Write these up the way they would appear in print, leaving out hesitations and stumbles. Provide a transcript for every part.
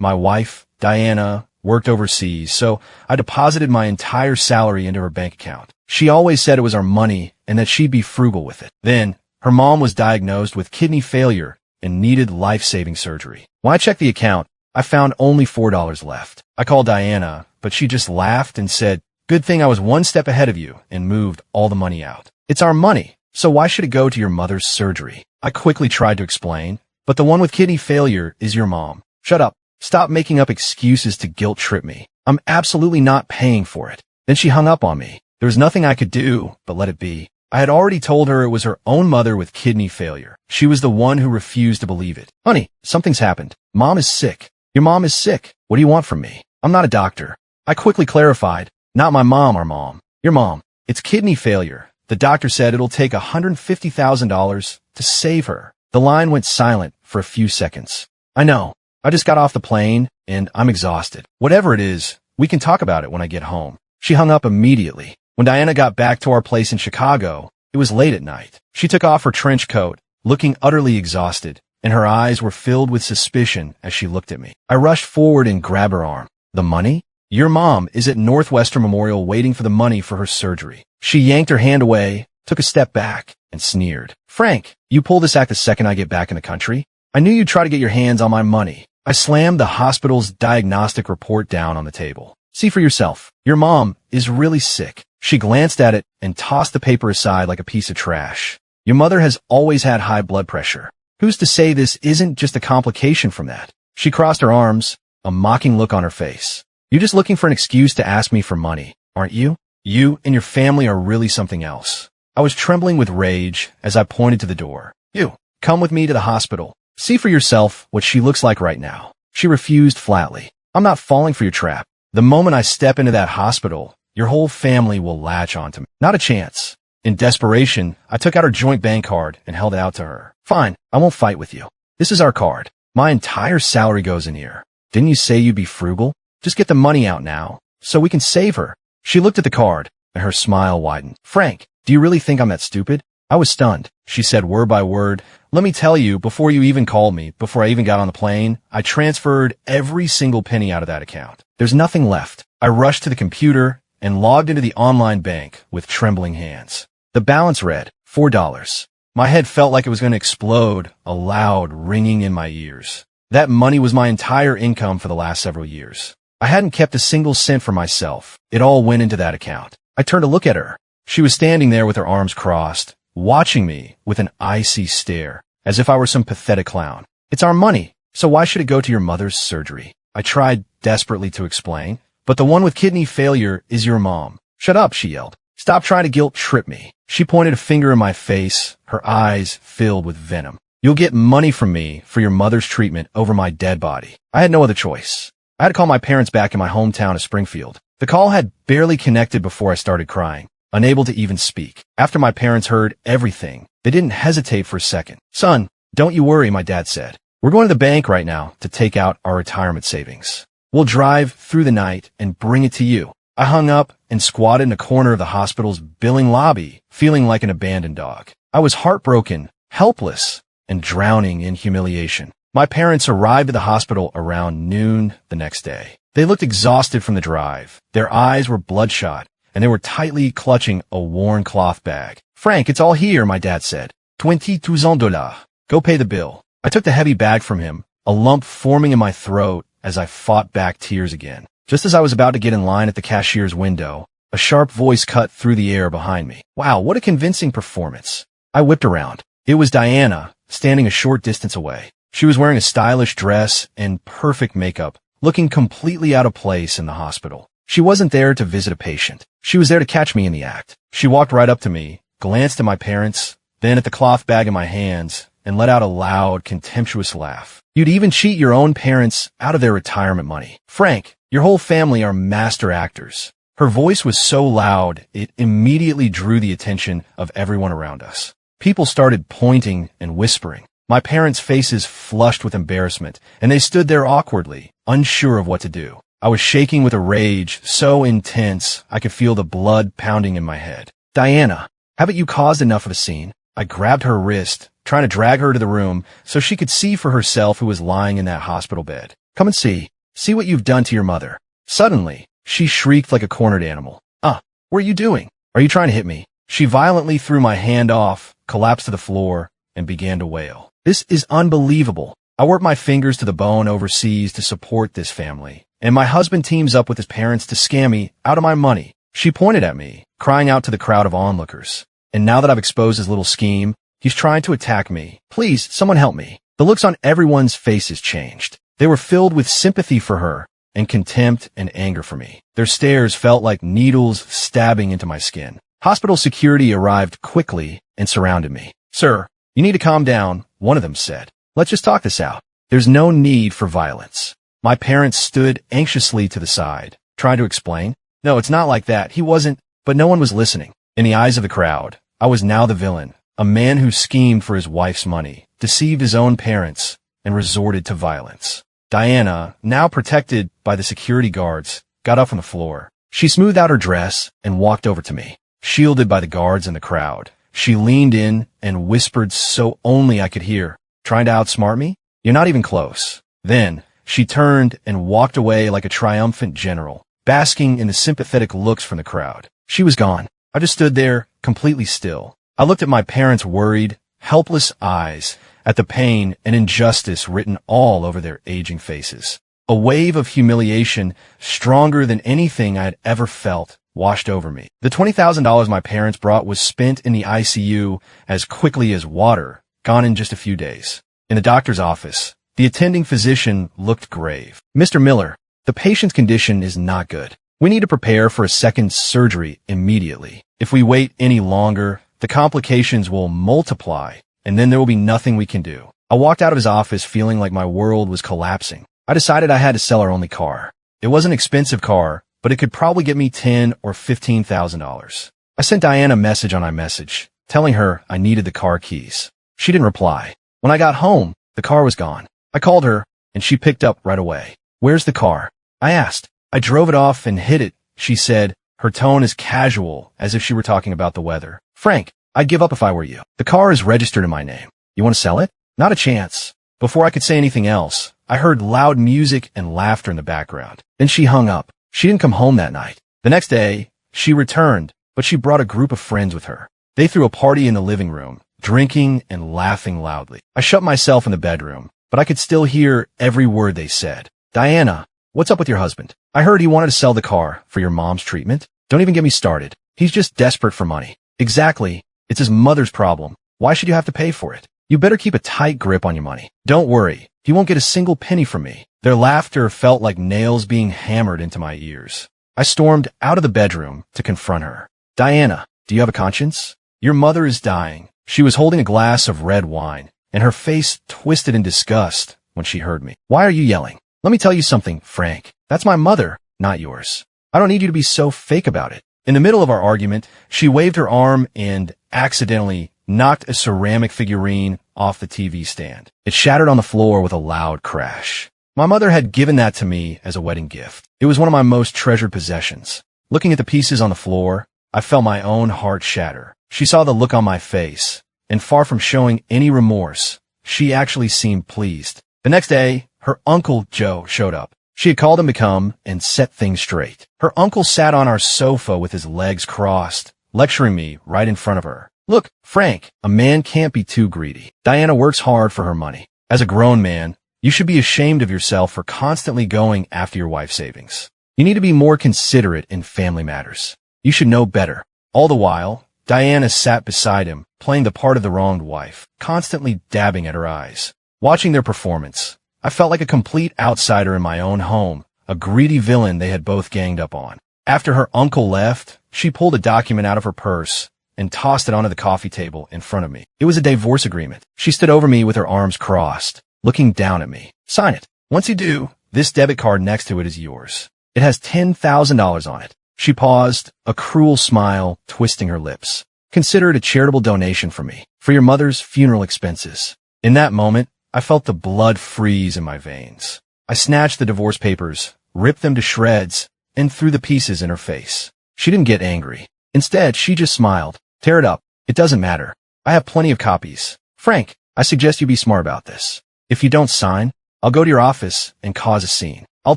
My wife, Diana, worked overseas, so I deposited my entire salary into her bank account. She always said it was our money and that she'd be frugal with it. Then, her mom was diagnosed with kidney failure and needed life-saving surgery. When I checked the account, I found only $4 left. I called Diana, but she just laughed and said, "Good thing I was one step ahead of you," and moved all the money out. "It's our money, so why should it go to your mother's surgery?" I quickly tried to explain, "But the one with kidney failure is your mom." "Shut up. Stop making up excuses to guilt-trip me. I'm absolutely not paying for it." Then she hung up on me. There was nothing I could do but let it be. I had already told her it was her own mother with kidney failure. She was the one who refused to believe it. "Honey, something's happened. Mom is sick." "Your mom is sick. What do you want from me?" "I'm not a doctor." I quickly clarified, "Not my mom, our mom. Your mom. It's kidney failure. The doctor said it'll take $150,000 to save her." The line went silent for a few seconds. "I know. I just got off the plane, and I'm exhausted. Whatever it is, we can talk about it when I get home." She hung up immediately. When Diana got back to our place in Chicago, it was late at night. She took off her trench coat, looking utterly exhausted, and her eyes were filled with suspicion as she looked at me. I rushed forward and grabbed her arm. "The money? Your mom is at Northwestern Memorial waiting for the money for her surgery." She yanked her hand away, took a step back, and sneered. "Frank, you pull this act the second I get back in the country? I knew you'd try to get your hands on my money." I slammed the hospital's diagnostic report down on the table. "See for yourself. Your mom is really sick." She glanced at it and tossed the paper aside like a piece of trash. "Your mother has always had high blood pressure. Who's to say this isn't just a complication from that?" She crossed her arms, a mocking look on her face. "You're just looking for an excuse to ask me for money, aren't you? You and your family are really something else." I was trembling with rage as I pointed to the door. "You, come with me to the hospital. See for yourself what she looks like right now." She refused flatly. "I'm not falling for your trap. The moment I step into that hospital, your whole family will latch onto me. Not a chance." In desperation, I took out her joint bank card and held it out to her. "Fine, I won't fight with you. This is our card. My entire salary goes in here. Didn't you say you'd be frugal? Just get the money out now, so we can save her." She looked at the card, and her smile widened. "Frank, do you really think I'm that stupid?" I was stunned. She said word by word, "Let me tell you, before you even called me, before I even got on the plane, I transferred every single penny out of that account. There's nothing left." I rushed to the computer and logged into the online bank with trembling hands. The balance read, $4. My head felt like it was going to explode, a loud ringing in my ears. That money was my entire income for the last several years. I hadn't kept a single cent for myself. It all went into that account. I turned to look at her. She was standing there with her arms crossed, watching me with an icy stare, as if I were some pathetic clown. "It's our money, so why should it go to your mother's surgery?" I tried desperately to explain, "But the one with kidney failure is your mom." "Shut up," she yelled. "Stop trying to guilt-trip me." She pointed a finger in my face, her eyes filled with venom. "You'll get money from me for your mother's treatment over my dead body." I had no other choice. I had to call my parents back in my hometown of Springfield. The call had barely connected before I started crying, unable to even speak. After my parents heard everything, they didn't hesitate for a second. "Son, don't you worry," my dad said. "We're going to the bank right now to take out our retirement savings. We'll drive through the night and bring it to you." I hung up and squatted in a corner of the hospital's billing lobby, feeling like an abandoned dog. I was heartbroken, helpless, and drowning in humiliation. My parents arrived at the hospital around noon the next day. They looked exhausted from the drive. Their eyes were bloodshot, and they were tightly clutching a worn cloth bag. "Frank, it's all here," my dad said. $22,000. Go pay the bill." I took the heavy bag from him, a lump forming in my throat as I fought back tears again. Just as I was about to get in line at the cashier's window, a sharp voice cut through the air behind me. Wow, what a convincing performance. I whipped around. It was Diana, standing a short distance away. She was wearing a stylish dress and perfect makeup, looking completely out of place in the hospital. She wasn't there to visit a patient. She was there to catch me in the act. She walked right up to me, glanced at my parents, then at the cloth bag in my hands, and let out a loud, contemptuous laugh. "You'd even cheat your own parents out of their retirement money. Frank, your whole family are master actors." Her voice was so loud, it immediately drew the attention of everyone around us. People started pointing and whispering. My parents' faces flushed with embarrassment, and they stood there awkwardly, unsure of what to do. I was shaking with a rage so intense I could feel the blood pounding in my head. "Diana, haven't you caused enough of a scene?" I grabbed her wrist, trying to drag her to the room so she could see for herself who was lying in that hospital bed. Come and see. See what you've done to your mother. Suddenly, she shrieked like a cornered animal. What are you doing? Are you trying to hit me? She violently threw my hand off, collapsed to the floor, and began to wail. This is unbelievable. I work my fingers to the bone overseas to support this family, and my husband teams up with his parents to scam me out of my money. She pointed at me, crying out to the crowd of onlookers. And now that I've exposed his little scheme, he's trying to attack me. Please, someone help me. The looks on everyone's faces changed. They were filled with sympathy for her and contempt and anger for me. Their stares felt like needles stabbing into my skin. Hospital security arrived quickly and surrounded me. Sir, you need to calm down, one of them said. Let's just talk this out. There's no need for violence. My parents stood anxiously to the side, trying to explain. No, it's not like that. He wasn't, but no one was listening. In the eyes of the crowd, I was now the villain, a man who schemed for his wife's money, deceived his own parents, and resorted to violence. Diana, now protected by the security guards, got up from the floor. She smoothed out her dress and walked over to me. Shielded by the guards and the crowd, she leaned in and whispered so only I could hear, trying to outsmart me? You're not even close. Then, she turned and walked away like a triumphant general, basking in the sympathetic looks from the crowd. She was gone. I just stood there, completely still. I looked at my parents' worried, helpless eyes, at the pain and injustice written all over their aging faces. A wave of humiliation, stronger than anything I had ever felt, washed over me. The $20,000 my parents brought was spent in the ICU as quickly as water, gone in just a few days. In the doctor's office, the attending physician looked grave. Mr. Miller, the patient's condition is not good. We need to prepare for a second surgery immediately. If we wait any longer, the complications will multiply, and then there will be nothing we can do. I walked out of his office feeling like my world was collapsing. I decided I had to sell our only car. It was an expensive car, but it could probably get me $10,000 or $15,000. I sent Diana a message on iMessage, telling her I needed the car keys. She didn't reply. When I got home, the car was gone. I called her, and she picked up right away. Where's the car? I asked. I drove it off and hid it, she said, her tone as casual as if she were talking about the weather. Frank, I'd give up if I were you. The car is registered in my name. You want to sell it? Not a chance. Before I could say anything else, I heard loud music and laughter in the background. Then she hung up. She didn't come home that night. The next day, she returned, but she brought a group of friends with her. They threw a party in the living room, drinking and laughing loudly. I shut myself in the bedroom, but I could still hear every word they said. Diana, what's up with your husband? I heard he wanted to sell the car for your mom's treatment. Don't even get me started. He's just desperate for money. Exactly. It's his mother's problem. Why should you have to pay for it? You better keep a tight grip on your money. Don't worry. He won't get a single penny from me. Their laughter felt like nails being hammered into my ears. I stormed out of the bedroom to confront her. Diana, do you have a conscience? Your mother is dying. She was holding a glass of red wine, and her face twisted in disgust when she heard me. Why are you yelling? Let me tell you something, Frank. That's my mother, not yours. I don't need you to be so fake about it. In the middle of our argument, she waved her arm and accidentally knocked a ceramic figurine off the TV stand. It shattered on the floor with a loud crash. My mother had given that to me as a wedding gift. It was one of my most treasured possessions. Looking at the pieces on the floor, I felt my own heart shatter. She saw the look on my face, and far from showing any remorse, she actually seemed pleased. The next day, her uncle Joe showed up. She had called him to come and set things straight. Her uncle sat on our sofa with his legs crossed, lecturing me right in front of her. Look, Frank, a man can't be too greedy. Diana works hard for her money. As a grown man, you should be ashamed of yourself for constantly going after your wife's savings. You need to be more considerate in family matters. You should know better. All the while, Diana sat beside him, playing the part of the wronged wife, constantly dabbing at her eyes. Watching their performance, I felt like a complete outsider in my own home, a greedy villain they had both ganged up on. After her uncle left, she pulled a document out of her purse and tossed it onto the coffee table in front of me. It was a divorce agreement. She stood over me with her arms crossed, looking down at me. Sign it. Once you do, this debit card next to it is yours. It has $10,000 on it. She paused, a cruel smile twisting her lips. Consider it a charitable donation from me, for your mother's funeral expenses. In that moment, I felt the blood freeze in my veins. I snatched the divorce papers, ripped them to shreds, and threw the pieces in her face. She didn't get angry. Instead, she just smiled. Tear it up. It doesn't matter. I have plenty of copies. Frank, I suggest you be smart about this. If you don't sign, I'll go to your office and cause a scene. I'll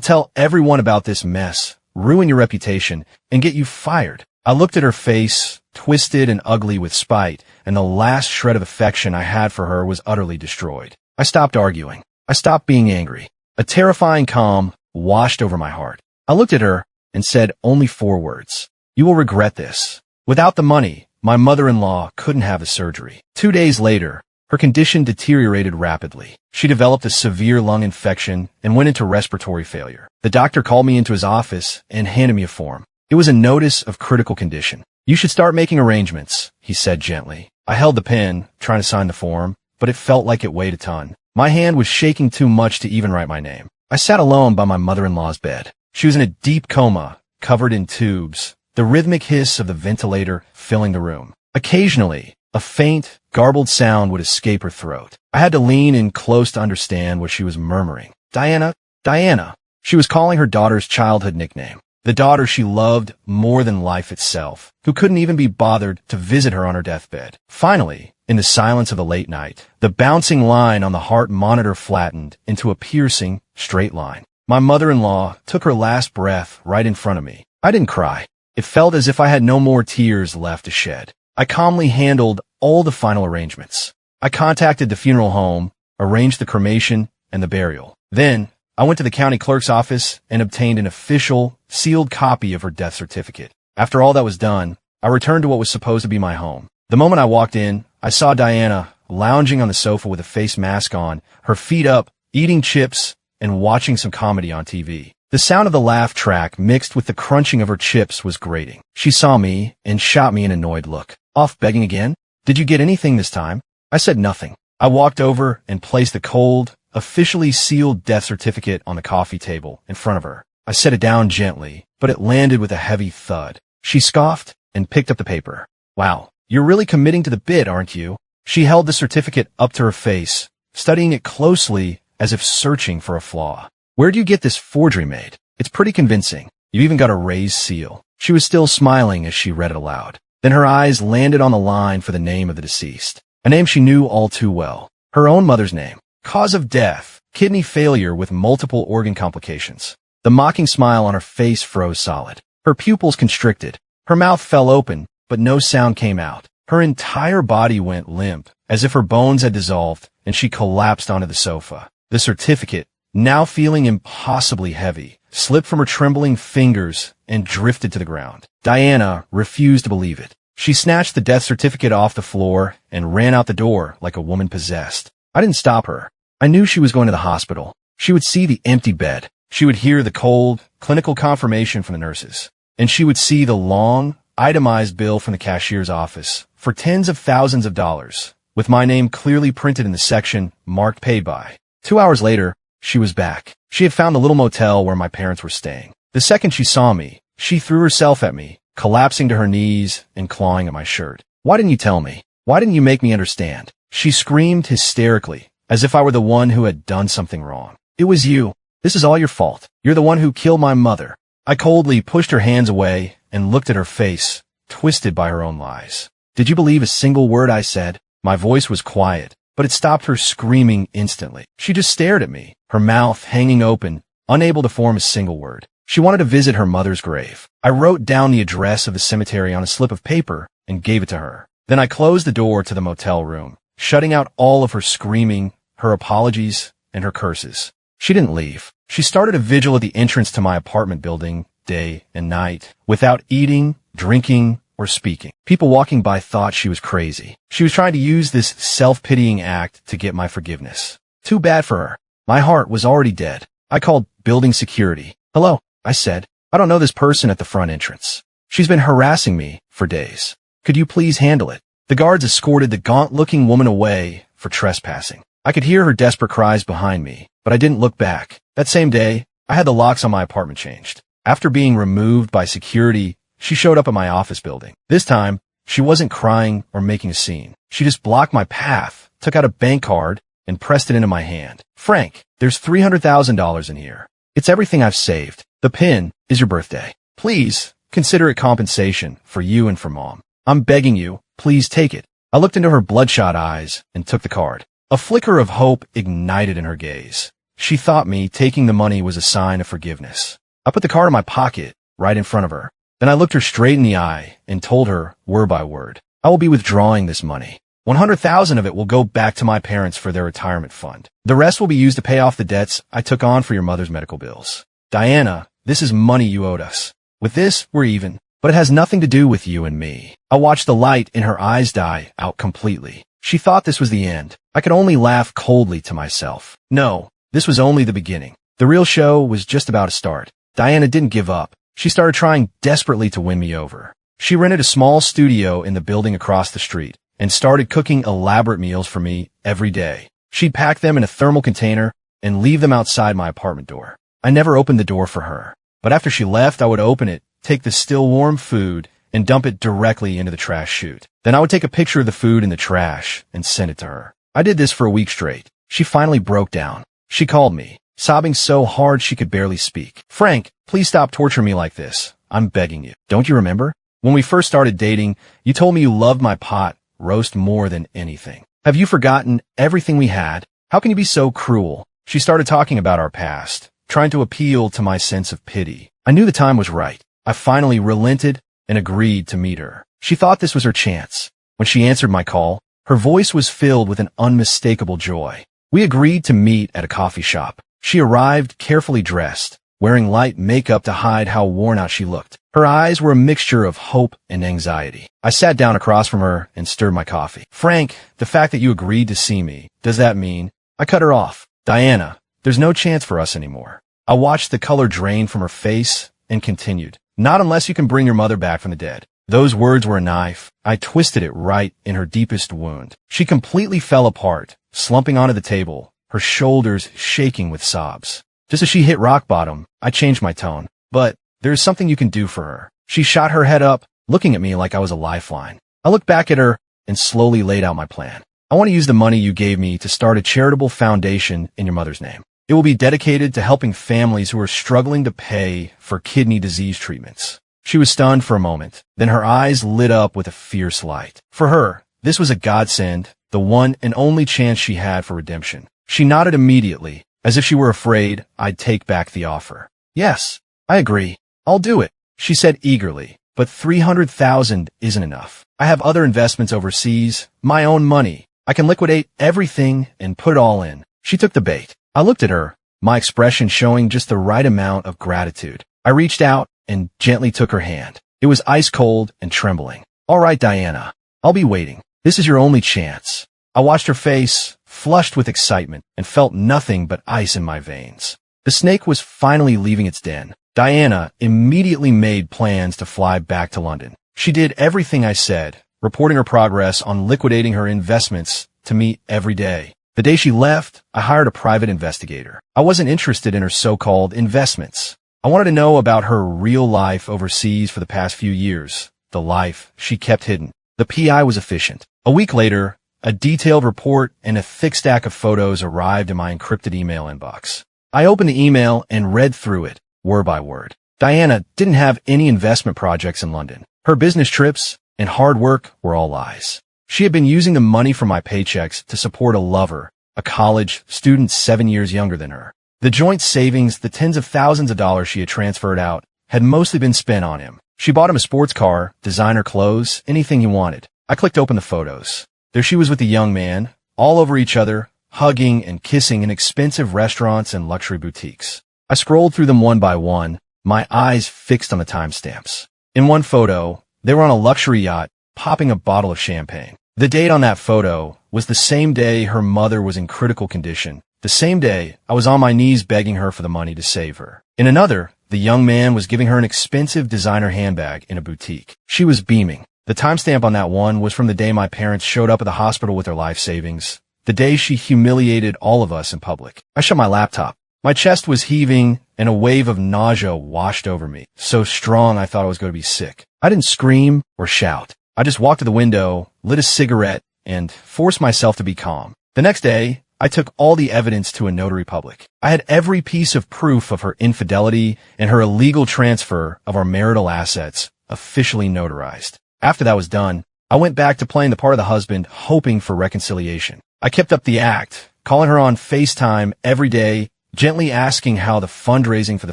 tell everyone about this mess, ruin your reputation, and get you fired. I looked at her face, twisted and ugly with spite, and the last shred of affection I had for her was utterly destroyed. I stopped arguing. I stopped being angry. A terrifying calm washed over my heart. I looked at her and said only 4 words. You will regret this. Without the money, my mother-in-law couldn't have the surgery. 2 days later, her condition deteriorated rapidly. She developed a severe lung infection and went into respiratory failure. The doctor called me into his office and handed me a form. It was a notice of critical condition. You should start making arrangements, he said gently. I held the pen, trying to sign the form, but it felt like it weighed a ton. My hand was shaking too much to even write my name. I sat alone by my mother-in-law's bed. She was in a deep coma, covered in tubes, the rhythmic hiss of the ventilator filling the room. Occasionally, a faint, garbled sound would escape her throat. I had to lean in close to understand what she was murmuring. Diana, Diana. She was calling her daughter's childhood nickname. The daughter she loved more than life itself, who couldn't even be bothered to visit her on her deathbed. Finally, in the silence of the late night, the bouncing line on the heart monitor flattened into a piercing, straight line. My mother-in-law took her last breath right in front of me. I didn't cry. It felt as if I had no more tears left to shed. I calmly handled all the final arrangements. I contacted the funeral home, arranged the cremation and the burial. Then, I went to the county clerk's office and obtained an official, sealed copy of her death certificate. After all that was done, I returned to what was supposed to be my home. The moment I walked in, I saw Diana lounging on the sofa with a face mask on, her feet up, eating chips, and watching some comedy on TV. The sound of the laugh track mixed with the crunching of her chips was grating. She saw me and shot me an annoyed look. Off begging again? Did you get anything this time? I said nothing. I walked over and placed the cold, officially sealed death certificate on the coffee table in front of her. I set it down gently, but it landed with a heavy thud. She scoffed and picked up the paper. Wow, you're really committing to the bit, aren't you? She held the certificate up to her face, studying it closely as if searching for a flaw. Where do you get this forgery made? It's pretty convincing. You even got a raised seal. She was still smiling as she read it aloud. Then her eyes landed on the line for the name of the deceased, a name she knew all too well. Her own mother's name. Cause of death, kidney failure with multiple organ complications. The mocking smile on her face froze solid. Her pupils constricted. Her mouth fell open, but no sound came out. Her entire body went limp, as if her bones had dissolved, and she collapsed onto the sofa. The certificate, now feeling impossibly heavy, slipped from her trembling fingers and drifted to the ground. Diana refused to believe it. She snatched the death certificate off the floor and ran out the door like a woman possessed. I didn't stop her. I knew she was going to the hospital. She would see the empty bed. She would hear the cold, clinical confirmation from the nurses. And she would see the long, itemized bill from the cashier's office for tens of thousands of dollars, with my name clearly printed in the section marked paid by. 2 hours later, she was back. She had found the little motel where my parents were staying. The second she saw me, she threw herself at me, collapsing to her knees and clawing at my shirt. Why didn't you tell me? Why didn't you make me understand? She screamed hysterically, as if I were the one who had done something wrong. It was you. This is all your fault. You're the one who killed my mother. I coldly pushed her hands away and looked at her face, twisted by her own lies. Did you believe a single word I said? My voice was quiet, but it stopped her screaming instantly. She just stared at me, her mouth hanging open, unable to form a single word. She wanted to visit her mother's grave. I wrote down the address of the cemetery on a slip of paper and gave it to her. Then I closed the door to the motel room, shutting out all of her screaming, her apologies, and her curses. She didn't leave. She started a vigil at the entrance to my apartment building, day and night, without eating, drinking, or speaking. People walking by thought she was crazy. She was trying to use this self-pitying act to get my forgiveness. Too bad for her. My heart was already dead. I called building security. Hello, I said. I don't know this person at the front entrance. She's been harassing me for days. Could you please handle it? The guards escorted the gaunt-looking woman away for trespassing. I could hear her desperate cries behind me, but I didn't look back. That same day, I had the locks on my apartment changed. After being removed by security, she showed up at my office building. This time, she wasn't crying or making a scene. She just blocked my path, took out a bank card, and pressed it into my hand. Frank, there's $300,000 in here. It's everything I've saved. The pin is your birthday. Please, consider it compensation for you and for Mom. I'm begging you, please take it. I looked into her bloodshot eyes and took the card. A flicker of hope ignited in her gaze. She thought me taking the money was a sign of forgiveness. I put the card in my pocket, right in front of her. Then I looked her straight in the eye and told her, word by word, I will be withdrawing this money. 100,000 of it will go back to my parents for their retirement fund. The rest will be used to pay off the debts I took on for your mother's medical bills. Diana, this is money you owed us. With this, we're even, but it has nothing to do with you and me. I watched the light in her eyes die out completely. She thought this was the end. I could only laugh coldly to myself. No, this was only the beginning. The real show was just about to start. Diana didn't give up. She started trying desperately to win me over. She rented a small studio in the building across the street and started cooking elaborate meals for me every day. She'd pack them in a thermal container and leave them outside my apartment door. I never opened the door for her, but after she left, I would open it, take the still warm food, and dump it directly into the trash chute. Then I would take a picture of the food in the trash and send it to her. I did this for a week straight. She finally broke down. She called me, sobbing so hard she could barely speak. Frank, please stop torturing me like this. I'm begging you. Don't you remember? When we first started dating, you told me you loved my pot roast more than anything. Have you forgotten everything we had? How can you be so cruel? She started talking about our past, trying to appeal to my sense of pity. I knew the time was right. I finally relented and agreed to meet her. She thought this was her chance. When she answered my call, her voice was filled with an unmistakable joy. We agreed to meet at a coffee shop. She arrived carefully dressed, wearing light makeup to hide how worn out she looked. Her eyes were a mixture of hope and anxiety. I sat down across from her and stirred my coffee. Frank, the fact that you agreed to see me, does that mean? I cut her off. Diana, there's no chance for us anymore. I watched the color drain from her face and continued. Not unless you can bring your mother back from the dead. Those words were a knife. I twisted it right in her deepest wound. She completely fell apart, slumping onto the table, her shoulders shaking with sobs. Just as she hit rock bottom, I changed my tone. But there is something you can do for her. She shot her head up, looking at me like I was a lifeline. I looked back at her and slowly laid out my plan. I want to use the money you gave me to start a charitable foundation in your mother's name. It will be dedicated to helping families who are struggling to pay for kidney disease treatments. She was stunned for a moment. Then her eyes lit up with a fierce light. For her, this was a godsend, the one and only chance she had for redemption. She nodded immediately, as if she were afraid I'd take back the offer. Yes, I agree. I'll do it, she said eagerly. But 300,000 isn't enough. I have other investments overseas, my own money. I can liquidate everything and put it all in. She took the bait. I looked at her, my expression showing just the right amount of gratitude. I reached out and gently took her hand. It was ice cold and trembling. All right, Diana, I'll be waiting. This is your only chance. I watched her face, flushed with excitement, and felt nothing but ice in my veins. The snake was finally leaving its den. Diana immediately made plans to fly back to London. She did everything I said, reporting her progress on liquidating her investments to me every day. The day she left, I hired a private investigator. I wasn't interested in her so-called investments. I wanted to know about her real life overseas for the past few years, the life she kept hidden. The PI was efficient. A week later, a detailed report and a thick stack of photos arrived in my encrypted email inbox. I opened the email and read through it, word by word. Diana didn't have any investment projects in London. Her business trips and hard work were all lies. She had been using the money from my paychecks to support a lover, a college student 7 years younger than her. The joint savings, the tens of thousands of dollars she had transferred out, had mostly been spent on him. She bought him a sports car, designer clothes, anything he wanted. I clicked open the photos. There she was with the young man, all over each other, hugging and kissing in expensive restaurants and luxury boutiques. I scrolled through them one by one, my eyes fixed on the timestamps. In one photo, they were on a luxury yacht, popping a bottle of champagne. The date on that photo was the same day her mother was in critical condition. The same day, I was on my knees begging her for the money to save her. In another, the young man was giving her an expensive designer handbag in a boutique. She was beaming. The timestamp on that one was from the day my parents showed up at the hospital with their life savings, the day she humiliated all of us in public. I shut my laptop. My chest was heaving, and a wave of nausea washed over me, so strong I thought I was going to be sick. I didn't scream or shout. I just walked to the window, lit a cigarette, and forced myself to be calm. The next day, I took all the evidence to a notary public. I had every piece of proof of her infidelity and her illegal transfer of our marital assets officially notarized. After that was done, I went back to playing the part of the husband, hoping for reconciliation. I kept up the act, calling her on FaceTime every day, gently asking how the fundraising for the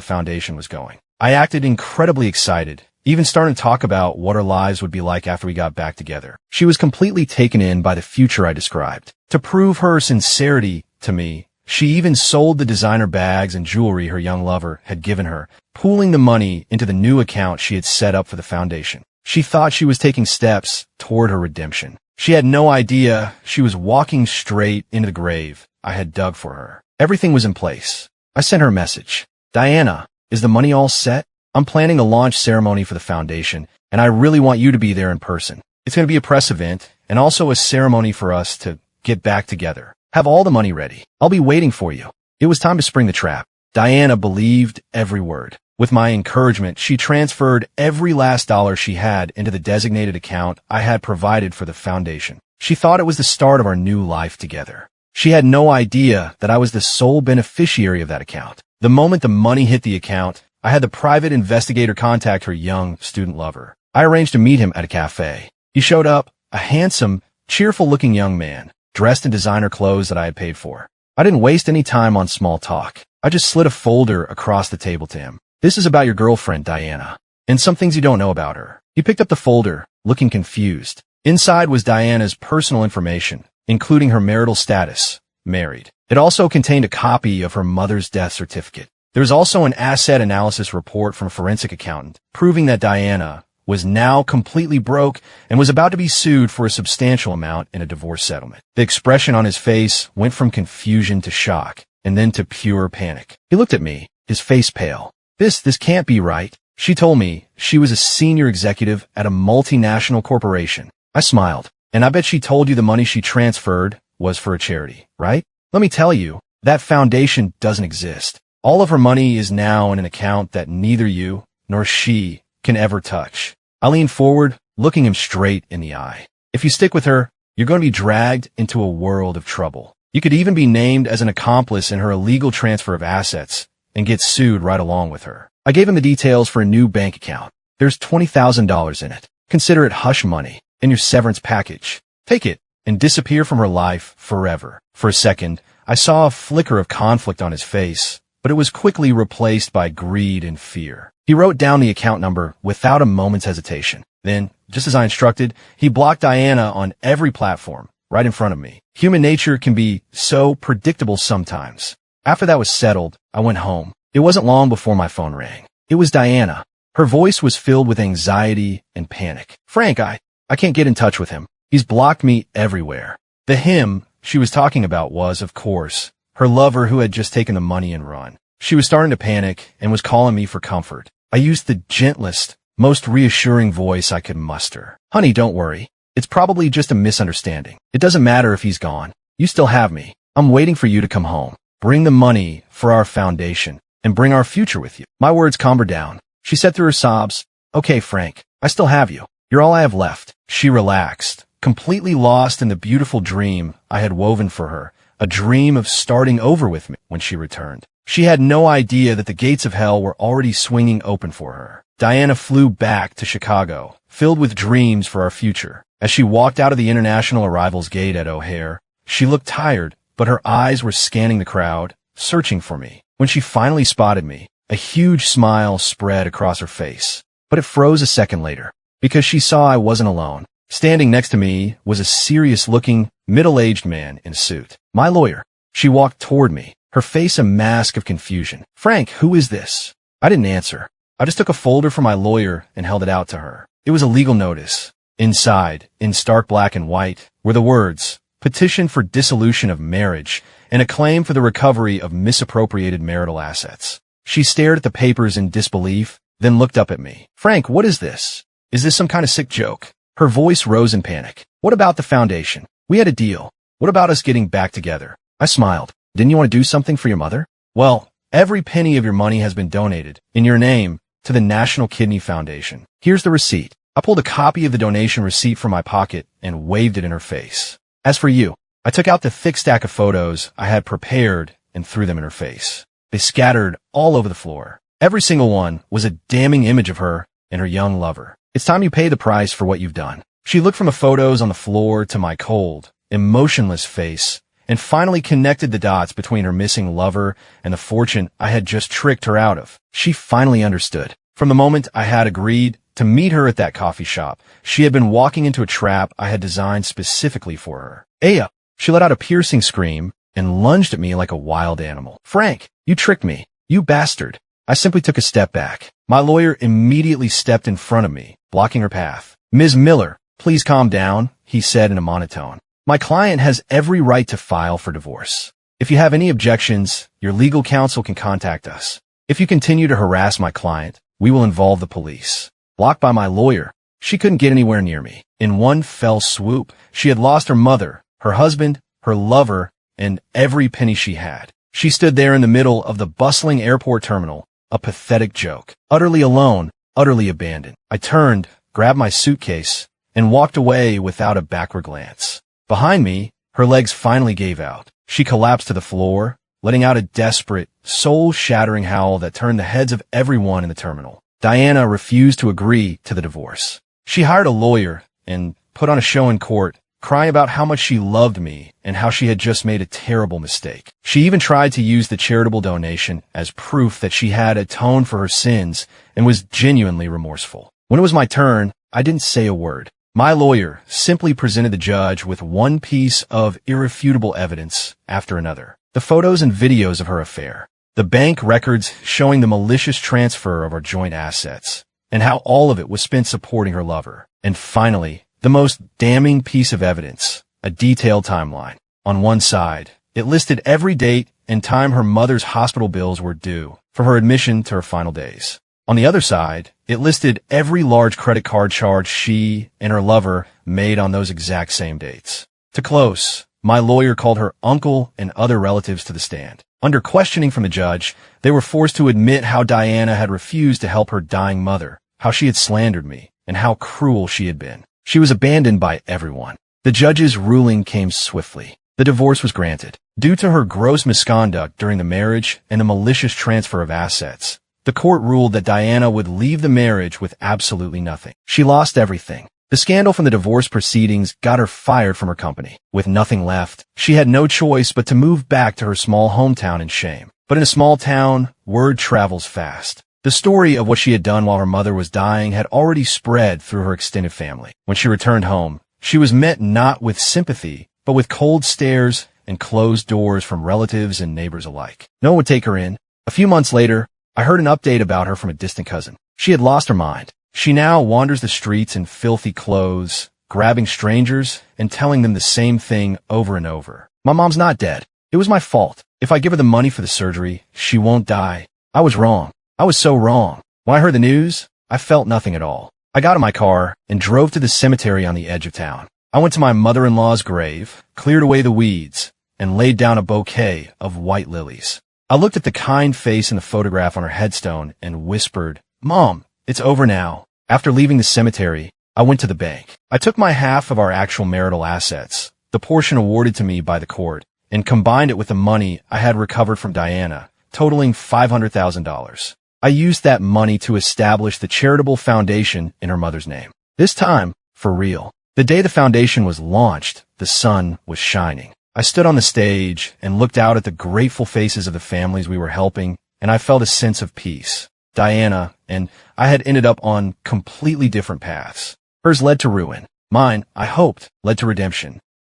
foundation was going. I acted incredibly excited, even starting to talk about what our lives would be like after we got back together. She was completely taken in by the future I described. To prove her sincerity to me, she even sold the designer bags and jewelry her young lover had given her, pooling the money into the new account she had set up for the foundation. She thought she was taking steps toward her redemption. She had no idea she was walking straight into the grave I had dug for her. Everything was in place. I sent her a message. Diana, is the money all set? I'm planning a launch ceremony for the foundation, and I really want you to be there in person. It's going to be a press event and also a ceremony for us to get back together. Have all the money ready. I'll be waiting for you. It was time to spring the trap. Diana believed every word. With my encouragement, she transferred every last dollar she had into the designated account I had provided for the foundation. She thought it was the start of our new life together. She had no idea that I was the sole beneficiary of that account. The moment the money hit the account, I had the private investigator contact her young student lover. I arranged to meet him at a cafe. He showed up, a handsome, cheerful-looking young man, dressed in designer clothes that I had paid for. I didn't waste any time on small talk. I just slid a folder across the table to him. This is about your girlfriend, Diana, and some things you don't know about her. He picked up the folder, looking confused. Inside was Diana's personal information, including her marital status, married. It also contained a copy of her mother's death certificate. There was also an asset analysis report from a forensic accountant, proving that Diana was now completely broke and was about to be sued for a substantial amount in a divorce settlement. The expression on his face went from confusion to shock, and then to pure panic. He looked at me, his face pale. This can't be right. She told me she was a senior executive at a multinational corporation. I smiled. And I bet she told you the money she transferred was for a charity, right? Let me tell you, that foundation doesn't exist. All of her money is now in an account that neither you nor she can ever touch. I leaned forward, looking him straight in the eye. If you stick with her, you're going to be dragged into a world of trouble. You could even be named as an accomplice in her illegal transfer of assets and get sued right along with her. I gave him the details for a new bank account. There's $20,000 in it. Consider it hush money in your severance package. Take it and disappear from her life forever. For a second, I saw a flicker of conflict on his face, but it was quickly replaced by greed and fear. He wrote down the account number without a moment's hesitation. Then, just as I instructed, he blocked Diana on every platform, right in front of me. Human nature can be so predictable sometimes. After that was settled, I went home. It wasn't long before my phone rang. It was Diana. Her voice was filled with anxiety and panic. Frank, I can't get in touch with him. He's blocked me everywhere. The him she was talking about was, of course, her lover who had just taken the money and run. She was starting to panic and was calling me for comfort. I used the gentlest, most reassuring voice I could muster. Honey, don't worry. It's probably just a misunderstanding. It doesn't matter if he's gone. You still have me. I'm waiting for you to come home. Bring the money for our foundation and bring our future with you. My words calmed her down. She said through her sobs, Okay, Frank, I still have you. You're all I have left. She relaxed, completely lost in the beautiful dream I had woven for her, a dream of starting over with me when she returned. She had no idea that the gates of hell were already swinging open for her. Diana flew back to Chicago, filled with dreams for our future. As she walked out of the international arrivals gate at O'Hare, she looked tired, but her eyes were scanning the crowd, searching for me. When she finally spotted me, a huge smile spread across her face. But it froze a second later, because she saw I wasn't alone. Standing next to me was a serious-looking, middle-aged man in a suit. My lawyer. She walked toward me, her face a mask of confusion. Frank, who is this? I didn't answer. I just took a folder from my lawyer and held it out to her. It was a legal notice. Inside, in stark black and white, were the words, Petition for dissolution of marriage and a claim for the recovery of misappropriated marital assets. She stared at the papers in disbelief, then looked up at me. Frank, what is this? Is this some kind of sick joke? Her voice rose in panic. What about the foundation? We had a deal. What about us getting back together? I smiled. Didn't you want to do something for your mother? Well, every penny of your money has been donated, in your name, to the National Kidney Foundation. Here's the receipt. I pulled a copy of the donation receipt from my pocket and waved it in her face. As for you, I took out the thick stack of photos I had prepared and threw them in her face. They scattered all over the floor. Every single one was a damning image of her and her young lover. It's time you pay the price for what you've done. She looked from the photos on the floor to my cold, emotionless face and finally connected the dots between her missing lover and the fortune I had just tricked her out of. She finally understood. From the moment I had agreed to meet her at that coffee shop, she had been walking into a trap I had designed specifically for her. Aya! She let out a piercing scream and lunged at me like a wild animal. Frank, you tricked me. You bastard. I simply took a step back. My lawyer immediately stepped in front of me, blocking her path. Ms. Miller, please calm down, he said in a monotone. My client has every right to file for divorce. If you have any objections, your legal counsel can contact us. If you continue to harass my client, we will involve the police. Blocked by my lawyer, she couldn't get anywhere near me. In one fell swoop, she had lost her mother, her husband, her lover, and every penny she had. She stood there in the middle of the bustling airport terminal, a pathetic joke. Utterly alone, utterly abandoned. I turned, grabbed my suitcase, and walked away without a backward glance. Behind me, her legs finally gave out. She collapsed to the floor, letting out a desperate, soul-shattering howl that turned the heads of everyone in the terminal. Diana refused to agree to the divorce. She hired a lawyer and put on a show in court, crying about how much she loved me and how she had just made a terrible mistake. She even tried to use the charitable donation as proof that she had atoned for her sins and was genuinely remorseful. When it was my turn, I didn't say a word. My lawyer simply presented the judge with one piece of irrefutable evidence after another. The photos and videos of her affair. The bank records showing the malicious transfer of our joint assets, and how all of it was spent supporting her lover. And finally, the most damning piece of evidence, a detailed timeline. On one side, it listed every date and time her mother's hospital bills were due, from her admission to her final days. On the other side, it listed every large credit card charge she and her lover made on those exact same dates. To close, my lawyer called her uncle and other relatives to the stand. Under questioning from the judge, they were forced to admit how Diana had refused to help her dying mother, how she had slandered me, and how cruel she had been. She was abandoned by everyone. The judge's ruling came swiftly. The divorce was granted. Due to her gross misconduct during the marriage and the malicious transfer of assets, the court ruled that Diana would leave the marriage with absolutely nothing. She lost everything. The scandal from the divorce proceedings got her fired from her company. With nothing left, she had no choice but to move back to her small hometown in shame. But in a small town, word travels fast. The story of what she had done while her mother was dying had already spread through her extended family. When she returned home, she was met not with sympathy, but with cold stares and closed doors from relatives and neighbors alike. No one would take her in. A few months later, I heard an update about her from a distant cousin. She had lost her mind. She now wanders the streets in filthy clothes, grabbing strangers and telling them the same thing over and over. My mom's not dead. It was my fault. If I give her the money for the surgery, she won't die. I was wrong. I was so wrong. When I heard the news, I felt nothing at all. I got in my car and drove to the cemetery on the edge of town. I went to my mother-in-law's grave, cleared away the weeds, and laid down a bouquet of white lilies. I looked at the kind face in the photograph on her headstone and whispered, "Mom, it's over now." After leaving the cemetery, I went to the bank. I took my half of our actual marital assets, the portion awarded to me by the court, and combined it with the money I had recovered from Diana, totaling $500,000. I used that money to establish the charitable foundation in her mother's name. This time, for real. The day the foundation was launched, the sun was shining. I stood on the stage and looked out at the grateful faces of the families we were helping, and I felt a sense of peace. Diana and I had ended up on completely different paths. Hers led to ruin. Mine, I hoped, led to redemption.